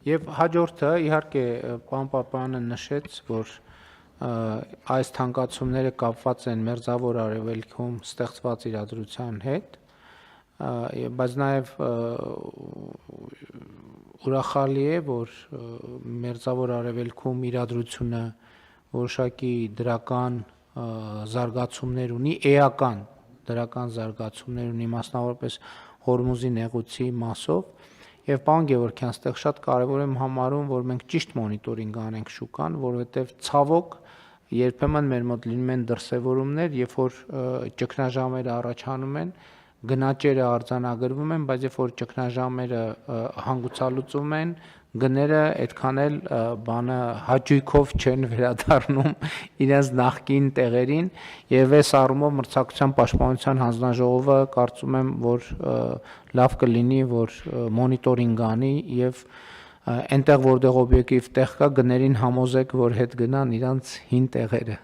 Եվ հաջորդը իհարկե պարոն Պապայանը նշեց, որ այս թանկացումները կապված են Մերձավոր Արևելքում ստեղծված իրադրության հետ, բայց նաև ուրախալի է, որ Մերձավոր Արևելքում իրադրությունը որոշակի դրական զարգացումներ ունի, էական դրական զարգացումներ ունի, մասնավորապես Հորմուզի նեղուցի մասով, եւ պարոն Գևորգյան, այստեղ շատ կարեւոր եմ համարում, որ մենք ճիշտ մոնիտորինգ անենք շուկան, որովհետեւ ցավոք երբեմն մեր մոտ լինում են դրսևորումներ, երբ որ ճգնաժամերը առաջանում են, գնաճերը արձանագրվում են, բայց երբ որ ճգնաժամերը հանգուցալուծվում են, գները այդքան էլ բանը հաճույքով չեն վերադառնում իրենց նախկին տեղերին, եւ այս առումով Մրցակցության պաշտպանության հանձնաժողովը կարծում եմ, որ լավ կլինի, որ մոնիտորինգ անի եւ այնտեղ որտեղ օբյեկտիվ տեղ կա, գներին համոզեք, որ հետ գնան իրանց հին տեղերը։